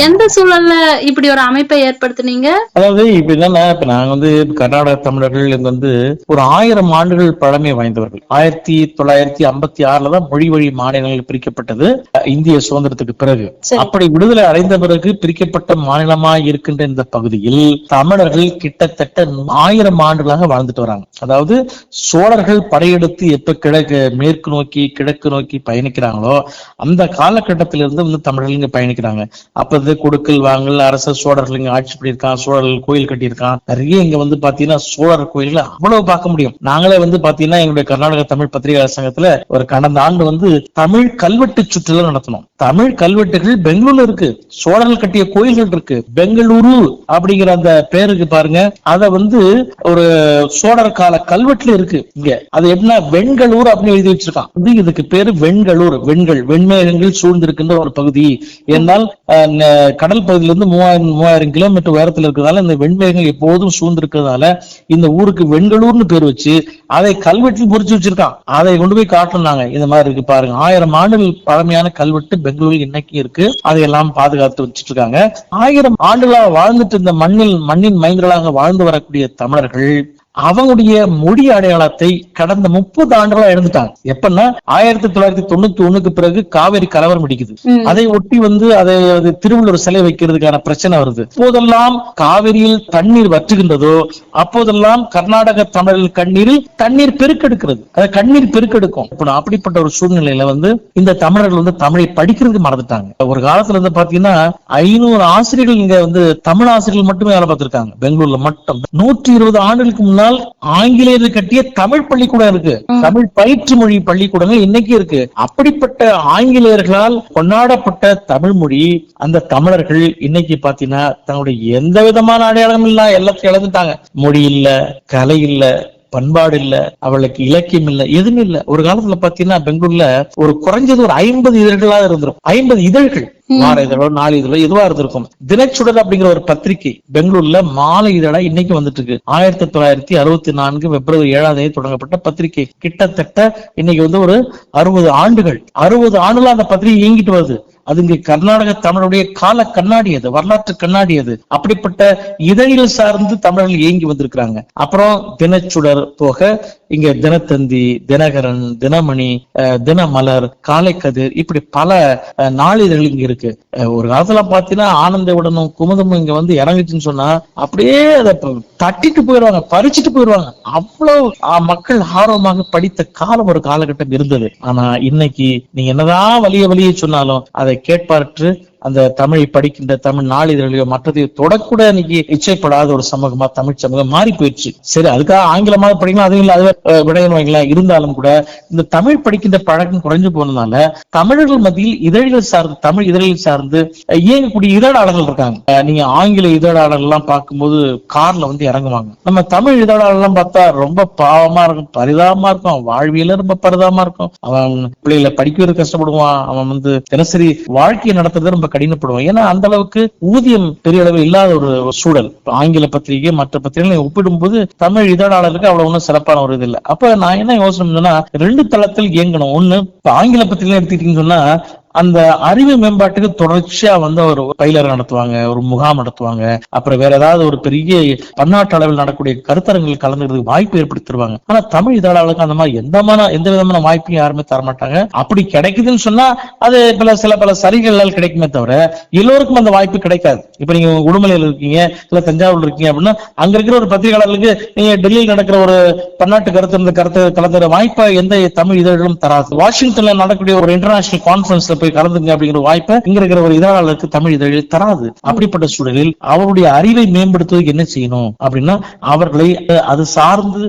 எந்த சூழல்ல இப்படி ஒரு அமைப்பை ஏற்படுத்தினீங்க? அதாவது இப்படிதான், இப்ப நாங்க கர்நாடக தமிழர்கள் ஒரு 1000 ஆண்டுகள் பழமை வாய்ந்தவர்கள். 1956 தான் மொழி வழி மாநிலங்கள் பிரிக்கப்பட்டது இந்திய சுதந்திரத்துக்கு பிறகு. அப்படி விடுதலை அடைந்த பிறகு பிரிக்கப்பட்ட மாநிலமாய் இருக்கின்ற இந்த பகுதியில் தமிழர்கள் கிட்டத்தட்ட 1000 ஆண்டுகளாக வாழ்ந்துட்டு வராங்க. அதாவது சோழர்கள் படையெடுத்து கிழக்கு மேற்கு நோக்கி கிழக்கு நோக்கி பயணிக்கிறாங்களோ அந்த காலகட்டத்திலிருந்து தமிழர்கள் இங்க பயணிக்கிறாங்க. அப்ப கொடுக்கல் வாங்கல் அரச சோழர்கள் இங்க ஆட்சி பண்ணியிருக்கான், சோழர்கள் கோயில் கட்டியிருக்கான். நிறைய இங்க பாத்தீங்கன்னா சோழர் கோயில்கள் அவ்வளவு பார்க்க முடியும். நாங்களே பாத்தீங்கன்னா எங்களுடைய கர்நாடக தமிழ் பத்திரிகையாளர் சங்கத்துல ஒரு கடந்த ஆண்டு தமிழ் கல்வெட்டு சுற்றுலா நடத்தணும். தமிழ் கல்வெட்டுகள் பெங்களூர்ல இருக்கு, சோழர்கள் கட்டிய கோயில்கள் இருக்கு. பெங்களூரு அப்படிங்கிற அந்த பேருக்கு பாருங்க, அத ஒரு சோழர் கால கல்வெட்டுல இருக்கு. இங்க அது என்ன வெண்களூர் அப்படின்னு எழுதி வச்சிருக்கான். இதுக்கு பேரு வெண்களூர். வெண்மேகங்கள் சூழ்ந்திருக்கின்ற ஒரு பகுதி. ஏனால் கடல் பகுதியிலிருந்து 3000 கிலோமீட்டர் உயரத்தில் இருக்கிறதால இந்த வெண்மேகங்கள் எப்போதும் சூழ்ந்திருக்கிறதால இந்த ஊருக்கு வெண்களூர்னு பேர் வச்சு அதை கல்வெட்டில் பொறிச்சு வச்சிருக்கான். அதை கொண்டு போய் காட்டினாங்க. இந்த மாதிரி இருக்கு பாருங்க, 1000 ஆண்டுகள் பழமையான கல்வெட்டு பெங்களூரில் இன்னைக்கு இருக்கு. அதையெல்லாம் பாதுகாத்து வச்சுட்டு இருக்காங்க. 1000 ஆண்டுகளாக வாழ்ந்துட்டு இந்த மண்ணின் மைந்தர்களாக வாழ்ந்து வரக்கூடிய தமிழர்கள் அவங்களுடைய மொழி அடையாளத்தை கடந்த 30 ஆண்டுகளா இழந்துட்டாங்க. எப்பன்னா 1991 பிறகு காவேரி கலவரம் அடிக்குது. அதை ஒட்டி அதை திருவள்ளுவர் சிலை வைக்கிறதுக்கான பிரச்சனை வருது. அப்போதெல்லாம் காவிரியில் தண்ணீர் வற்றுகின்றதோ அப்போதெல்லாம் கர்நாடக தமிழர்கள் கண்ணீரில் தண்ணீர் பெருக்கெடுக்கிறது. கண்ணீர் பெருக்கெடுக்கும். அப்படிப்பட்ட ஒரு சூழ்நிலையில இந்த தமிழர்கள் தமிழை படிக்கிறதுக்கு மறந்துட்டாங்க. ஒரு காலத்துல பாத்தீங்கன்னா 500 ஆசிரியர்கள் இங்க தமிழ் ஆசிரியர்கள் மட்டுமே வேலை பார்த்திருக்காங்க பெங்களூர்ல மட்டும். 120 ஆண்டுகளுக்கு முன்னால் ஆங்கிலேயர்கள் கட்டிய தமிழ் பள்ளிக்கூடம் இருக்கு, தமிழ் பயிற்று மொழி பள்ளிக்கூடங்கள் இன்னைக்கு இருக்கு. அப்படிப்பட்ட ஆங்கிலேயர்களால் கொண்டாடப்பட்ட தமிழ் மொழி அந்த தமிழர்கள் இன்னைக்கு பாத்தீங்கன்னா தங்களுடைய எந்த விதமான அடையாளம் இல்ல, எல்லாத்தையும் இழந்துட்டாங்க. மொழி இல்ல, கலை இல்ல, பண்பாடு இல்ல, அவளுக்கு இலக்கியம் இல்ல, எதுவும் இல்ல. ஒரு காலத்துல பாத்தீங்கன்னா பெங்களூர்ல ஒரு குறைஞ்சது ஒரு 50 இதழ்களா இருந்திருக்கும். 50 இதழ்கள், வார இதழோ 4 இதழோ எதுவா இருந்திருக்கும். தினச்சுடர் அப்படிங்கிற ஒரு பத்திரிகை பெங்களூர்ல மாலை இதழா இன்னைக்கு வந்துட்டு இருக்கு. 1964 பிப்ரவரி 7ஆம் தேதி தொடங்கப்பட்ட பத்திரிகை. கிட்டத்தட்ட இன்னைக்கு ஒரு 60 ஆண்டுகள் அந்த பத்திரிகை இயங்கிட்டு வருது. அது இங்க கர்நாடக தமிழுடைய கால கண்ணாடி, அது வரலாற்று கண்ணாடி. அது அப்படிப்பட்ட இதழில் சார்ந்து தமிழர்கள் இயங்கி வந்திருக்கிறாங்க. அப்புறம் தினச்சுடர் போக இங்க தினத்தந்தி, தினகரன், தினமணி, தினமலர், காலைக்கதிர், இப்படி பல நாளிதழ்கள் இங்க இருக்கு. ஒரு காலத்துல பாத்தீங்கன்னா ஆனந்த விடனும் குமுதமும் இங்க இறங்குச்சுன்னு சொன்னா அப்படியே அதை தட்டிட்டு போயிடுவாங்க, பறிச்சுட்டு போயிடுவாங்க. அவ்வளவு மக்கள் ஆர்வமாக படித்த காலம் ஒரு காலகட்டம் இருந்தது. ஆனா இன்னைக்கு நீங்க என்னதான் வலிய சொன்னாலும் அதை கேட்பாற்று அந்த தமிழை படிக்கின்ற தமிழ் நாளிதழிலையோ மற்றதையோ தொடக்கூட இன்னைக்கு இச்சைப்படாத ஒரு சமூகமா தமிழ் சமூகம் மாறி போயிடுச்சு. சரி, அதுக்காக ஆங்கிலமாக படிக்கலாம், அதுவும் இல்லை, அது விடையன்னு வைக்கலாம். இருந்தாலும் கூட இந்த தமிழ் படிக்கின்ற பழக்கம் குறைஞ்சு போனதுனால தமிழர்கள் மத்தியில் இதழ்கள் சார்ந்து, தமிழ் இதழ்கள் சார்ந்து இயங்கக்கூடிய இதழாளர்கள் இருக்காங்க. நீங்க ஆங்கில இதழாளர்கள் எல்லாம் பார்க்கும்போது கார்ல வந்து இறங்குவாங்க. நம்ம தமிழ் இதழாளர் எல்லாம் பார்த்தா ரொம்ப பாவமா இருக்கும், பரிதாபமா இருக்கும், வாழ்வியல ரொம்ப பரிதாபமா இருக்கும். அவன் பிள்ளைகளை படிக்கிறது கஷ்டப்படுவான், அவன் வந்து தினசரி வாழ்க்கையை நடத்துறது ரொம்ப கடினப்படுவான். ஏன்னா அந்த அளவுக்கு ஊதியம் பெரிய அளவு இல்லாத ஒரு சூழல். ஆங்கில பத்திரிகை மற்ற பத்திரிகை ஒப்பிடும்போது தமிழ் இதழாளருக்கு அவ்வளவு ஒன்றும் சிறப்பான ஒரு இது இல்லை. அப்ப நான் என்ன யோசனை சொன்னா, 2 தளத்தில் இயங்கணும். ஒண்ணு, ஆங்கில பத்திரிகை எடுத்துக்கிட்டீங்கன்னு சொன்னா அந்த அறிவு மேம்பாட்டுக்கு தொடர்ச்சியா வந்து ஒரு பயிலர் நடத்துவாங்க, ஒரு முகாம் நடத்துவாங்க, அப்புறம் வேற ஏதாவது ஒரு பெரிய பன்னாட்டு அளவில் நடக்கூடிய கருத்தரங்கில் கலந்துக்கிறதுக்கு வாய்ப்பு ஏற்படுத்தி தருவாங்க. ஆனா தமிழ் இதழாளருக்கு அந்த மாதிரி எந்த விதமான வாய்ப்பையும் யாருமே தரமாட்டாங்க. அப்படி கிடைக்குதுன்னு சொன்னா அது பல சலுகைகளால் கிடைக்குமே தவிர எல்லோருக்கும் அந்த வாய்ப்பு கிடைக்காது. இப்ப நீங்க உடுமலையில் இருக்கீங்க, இல்ல தஞ்சாவூர்ல இருக்கீங்க அப்படின்னா அங்க இருக்கிற ஒரு பத்திரிகையாளர்களுக்கு நீங்க டெல்லியில் நடக்கிற ஒரு பன்னாட்டு கருத்து கலந்துற வாய்ப்பை எந்த தமிழ் இதழ்களும் தராது. வாஷிங்டன்ல நடக்கக்கூடிய ஒரு இன்டர்நேஷனல் கான்பரன்ஸ்ல கலந்துங்க அப்படிங்கிற வாய்ப்பை இங்க இருக்கிற ஒரு இதழாளருக்கு தமிழ் இதழில் தராது. அப்படிப்பட்ட சூழலில் அவருடைய அறிவை மேம்படுத்துவதற்கு என்ன செய்யணும் அப்படின்னா, அவர்களை அது சார்ந்து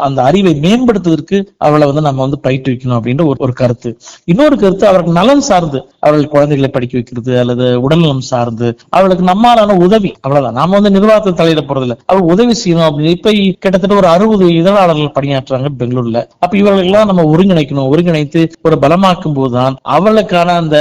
அந்த அறிவை மேம்படுத்துவதற்கு அவளை வந்து நம்ம வந்து பயிற்றுவிக்கணும் அப்படின்ற ஒரு கருத்து. இன்னொரு கருத்து, அவருக்கு நலன் சார்ந்து, அவர்கள் குழந்தைகளை படிக்க வைக்கிறது அல்லது உடல்நலம் சார்ந்து அவளுக்கு நம்மளான உதவி, அவ்வளவுதான். நாம வந்து நிர்வாகத்தில் தலையிட போறதில்லை, அவர் உதவி செய்யணும் அப்படின்னு. இப்ப கிட்டத்தட்ட ஒரு 60 இதழாளர்கள் பணியாற்றுறாங்க பெங்களூர்ல. அப்ப இவர்களெல்லாம் நம்ம ஒருங்கிணைக்கணும். ஒருங்கிணைத்து ஒரு பலமாக்கும் போதுதான் அவளுக்கான அந்த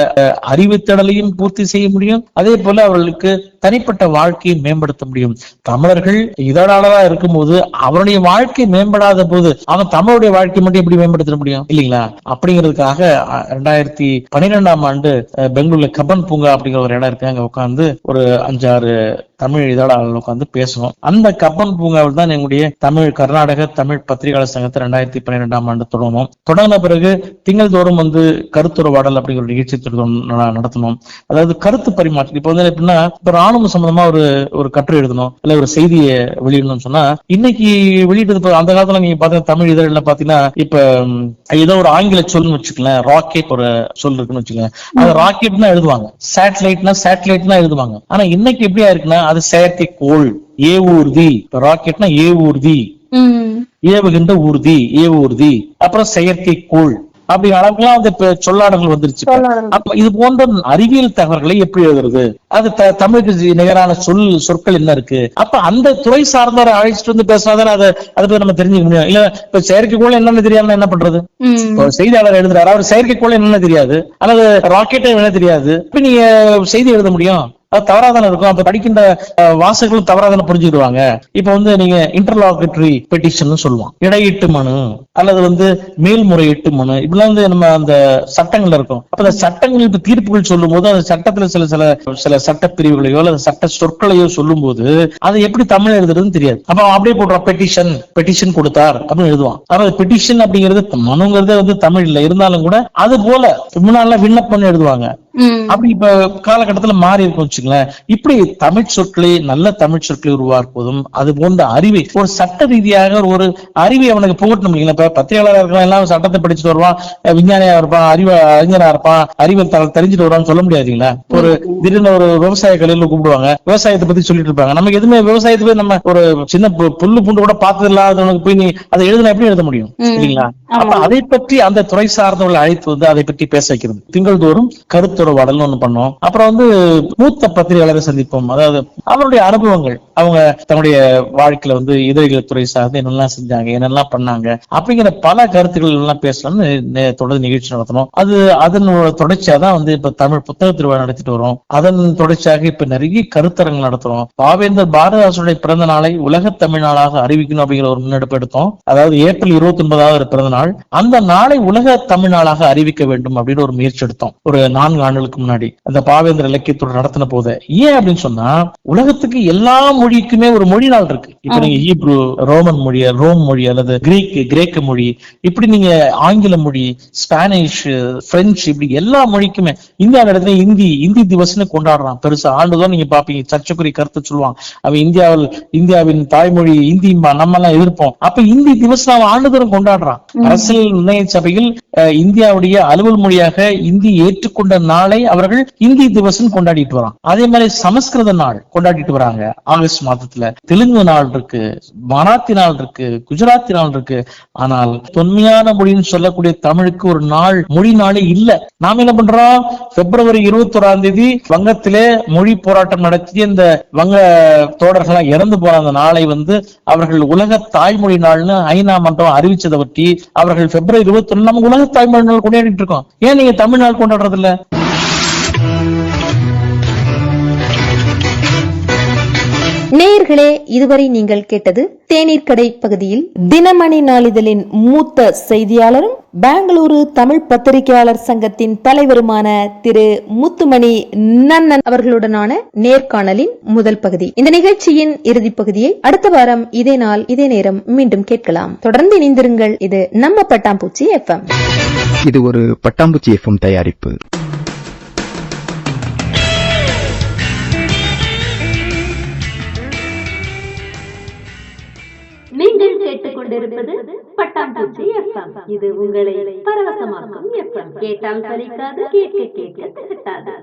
அறிவுத்திடலையும் பூர்த்தி செய்ய முடியும். அதே போல அவர்களுக்கு தனிப்பட்ட வாழ்க்கையை மேம்படுத்த முடியும். தமிழர்கள் இதழாளரா இருக்கும்போது அவருடைய வாழ்க்கை மேம்படாத போது அவன் தமிழுடைய வாழ்க்கை மட்டும் எப்படி மேம்படுத்த முடியும் இல்லைங்களா? அப்படிங்கிறதுக்காக 2012ஆம் ஆண்டு பெங்களூர்ல கப்பன் பூங்கா அப்படிங்கிற ஒரு இடம் இருக்கு. அங்க உட்கார்ந்து ஒரு 5-6 தமிழ் இதழாளர்கள் உட்கார்ந்து பேசணும். அந்த கப்பன் பூங்காவில் தான் எங்களுடைய கர்நாடக தமிழ் பத்திரிகையாளர் சங்கத்தை 2012ஆம் ஆண்டு தொடங்கணும். தொடங்கின பிறகு திங்கள் தோறும் வந்து கருத்துறவாடல் அப்படிங்கிற நிகழ்ச்சி நடத்தணும். அதாவது கருத்து பரிமாற்றம். இப்ப வந்து எப்படின்னா, இப்ப ராணுவ சம்பந்தமா ஒரு கட்டுரை எழுதணும், இல்ல ஒரு செய்தியை வெளியிடணும்னு சொன்னா, இன்னைக்கு வெளியிட்டது அந்த காலத்துல நீங்க பாத்தீங்கன்னா தமிழ் இதழில் பாத்தீங்கன்னா, இப்ப ஏதோ ஒரு ஆங்கில சொல்லுன்னு வச்சுக்கலாம், ராக்கெட் ஒரு சொல் இருக்குன்னு வச்சுக்கோங்க, அது ராக்கெட்னா எழுதுவாங்க, சேட்டலைட்னா எழுதுவாங்க. ஆனா இன்னைக்கு எப்படியா இருக்குன்னா, அது செயற்கைக்கோள், ஏவூர்தி. ராக்கெட்னா ஏவூர்தி, ஏவுகின்ற ஊர்தி, ஏவூர்தி, அப்புறம் செயற்கைக்கோள் அப்படி அளவுக்குலாம் அந்த சொல்லாடல்கள் வந்துருச்சு. அப்ப இது போன்ற அறிவியல் தகவல்களை எப்படி எழுதுறது, அது தமிழுக்கு நிகரான சொற்கள் என்ன இருக்கு, அப்ப அந்த துறை சார்ந்தவரை அழைச்சிட்டு வந்து பேசினாதான் அதை பத்தி நம்ம தெரிஞ்சுக்க முடியும். இல்ல இப்ப செயற்கைக்கோள் என்னன்னு தெரியாம என்ன பண்றது? செய்தியாளர் எழுதுறாரு, அவர் செயற்கைக்கோள் என்னன்னு தெரியாது, அல்லது ராக்கெட்டை என்ன தெரியாது, இப்ப நீங்க செய்தி எழுத முடியும்? அது தவறாதான இருக்கும். அப்ப படிக்கின்ற வாசகர்களும் தவறாதான புரிஞ்சுக்கிடுவாங்க. இப்ப வந்து நீங்க இன்டர்லாகட்டரி பெட்டிஷன் சொல்லுவோம், இடையீட்டு மனு அல்லது வந்து மேல்முறையீட்டு மனு, இப்படிலாம் வந்து நம்ம அந்த சட்டங்கள் இருக்கும். அப்ப அந்த சட்டங்களுக்கு தீர்ப்புகள் சொல்லும் போது அந்த சட்டத்துல சில சட்ட பிரிவுகளையோ அல்லது சட்ட சொற்களையோ சொல்லும் போது அதை எப்படி தமிழ் எழுதுறதுன்னு தெரியாது. அப்ப அப்படியே போடுறோம், பெட்டிஷன் கொடுத்தார் அப்படின்னு எழுதுவான். அப்ப பெட்டிஷன் அப்படிங்கிறது மனுங்கிறதே வந்து தமிழ் இல்ல, இருந்தாலும் கூட அது போல முன்னால விண்ணப்பம் எழுதுவாங்க. அப்படி இப்ப காலகட்டத்துல மாறி இருக்கும் வச்சுங்களேன். இப்படி தமிழ் சொற்களை, நல்ல தமிழ் சொற்களை உருவாக்குவதும் அது போன்ற அறிவை ஒரு சட்ட ரீதியாக ஒரு அறிவை அவனுக்கு புகட்டணும். இப்ப பத்திரிகையாளராக இருக்கலாம், எல்லாம் சட்டத்தை படிச்சுட்டு வருவான், விஞ்ஞானியா இருப்பான், அறிஞரா இருப்பான், அறிவியல் தெரிஞ்சுட்டு வருவான்னு சொல்ல முடியாதுங்களா? ஒரு திடீர்னு ஒரு விவசாய கலையில கூப்பிடுவாங்க, விவசாயத்தை பத்தி சொல்லிட்டு இருப்பாங்க. நமக்கு எதுவுமே விவசாயத்தை போய் நம்ம ஒரு சின்ன புல்லு பூண்டு கூட பார்த்தது இல்லாதவனுக்கு போய் நீ அதை எழுதுனா எப்படி எழுத முடியும் இல்லைங்களா? அப்ப அதை பற்றி அந்த துறை சார்ந்தவர்களை அழைத்து வந்து அதை பற்றி பேச வைக்கிறது. திங்கள் தோறும் கருத்துறவாடல் ஒண்ணு பண்ணோம். அப்புறம் வந்து மூத்த பத்திரிகையாளரை சந்திப்போம். அதாவது அவருடைய அனுபவங்கள், அவங்க தன்னுடைய வாழ்க்கையில வந்து இதழியல் துறை சார்ந்து என்னெல்லாம் செஞ்சாங்க, என்னெல்லாம் பண்ணாங்க அப்படிங்கிற பல கருத்துக்கள் எல்லாம் பேசலாம்னு தொடர்ந்து நிகழ்ச்சி நடத்தணும். அதன் தொடர்ச்சியாதான் வந்து இப்ப தமிழ் புத்தக திருவிழா நடத்திட்டு வரோம். அதன் தொடர்ச்சியாக இப்ப நிறைய கருத்தரங்கள் நடத்துறோம். பாவேந்தர் பாரதிதாசனுடைய பிறந்த நாளை உலக தமிழ் நாளாக அறிவிக்கணும் அப்படிங்கிற ஒரு முன்னெடுப்பு எடுத்தோம். அதாவது ஏப்ரல் 29வது பிறந்த நாள், அந்த நாளை உலக தமிழ் நாளாக அறிவிக்க வேண்டும் அப்படின்னு ஒரு முயற்சி எடுத்தோம் ஒரு 4 ஆண்டுகளுக்கு முன்னாடி. அந்த பாவேந்தர் இலக்கியத்தோடு நடத்தின போது ஏன் அப்படின்னு சொன்னா, உலகத்துக்கு எல்லா மொழிக்குமே ஒரு மொழி நாள் இருக்கு. இப்ப நீங்க ஹீப்ரு, ரோமன் மொழி, ரோம் மொழி அல்லது கிரேக்க மொழி, இப்படி நீங்க ஆங்கில மொழி, ஸ்பானிஷ், பிரெஞ்சு, இப்படி எல்லா மொழிக்குமே இந்தியாவில இடத்துல இந்தி திவஸ்னு கொண்டாடுறான் பெருசா. ஆண்டுதான் நீங்க பாப்பீங்க, சர்ச்சைக்குரிய கருத்து சொல்லுவாங்க. அவன் இந்தியாவின் தாய்மொழி இந்திம்பா, நம்ம எல்லாம் எதிர்ப்போம். அப்ப இந்தி திவஸ் அவன் ஆண்டுதோறும் கொண்டாடுறான். அரசியல் நிர்ணய சபையில் இந்தியாவுடைய அலுவல் மொழியாக இந்தி ஏற்றுக்கொண்ட நாளை அவர்கள் இந்தி திவஸ் கொண்டாடிட்டு வரான். அதே மாதிரி சமஸ்கிருத நாள் கொண்டாடிட்டு வராங்க ஆகஸ்ட் மாதத்துல. தெலுங்கு நாள் இருக்கு, மராத்தி நாள் இருக்கு, குஜராத்தி நாள் இருக்கு. ஆனால் தொன்மையான மொழின்னு சொல்லக்கூடிய தமிழுக்கு ஒரு நாள், மொழி நாளே இல்ல. நாம என்ன பண்றோம், பிப்ரவரி 21 வங்கத்திலே மொழி போராட்டம் நடத்தி இந்த வங்க தோழர்கள் இறந்து போன அந்த நாளை அவர்கள் உலக தாய்மொழி நாள்னு ஐநா மன்றம் அறிவிச்சதை பற்றி அவர்கள் பிப்ரவரி 21 நம்ம உலக தாய்மொழி நாள் கொண்டாடிட்டு இருக்கோம். ஏன் நீங்க தமிழ்நாள் கொண்டாடுறது இல்ல? நேயர்களே, இதுவரை நீங்கள் கேட்டது தேநீர் கடை பகுதியில் தினமணி நாளிதழின் மூத்த செய்தியாளரும் பெங்களூரு தமிழ் பத்திரிகையாளர் சங்கத்தின் தலைவருமான திரு முத்துமணி நன்னன் அவர்களுடனான நேர்காணலின் முதல் பகுதி. இந்த நிகழ்ச்சியின் இறுதி பகுதியை அடுத்த வாரம் இதே நாள் இதே நேரம் மீண்டும் கேட்கலாம். தொடர்ந்து இணைந்திருங்கள். இது நம்ம பட்டாம்பூச்சி FM. இது ஒரு பட்டாம்பூச்சி FM தயாரிப்பு. நீங்கள் கேட்டுக்கொண்டிருப்பது பட்டாம்பூச்சி FM. இது உங்களை பரவசமாக்கும் FM. கேட்டால் சலிக்காது, கேட்க கேட்க திகட்டாது.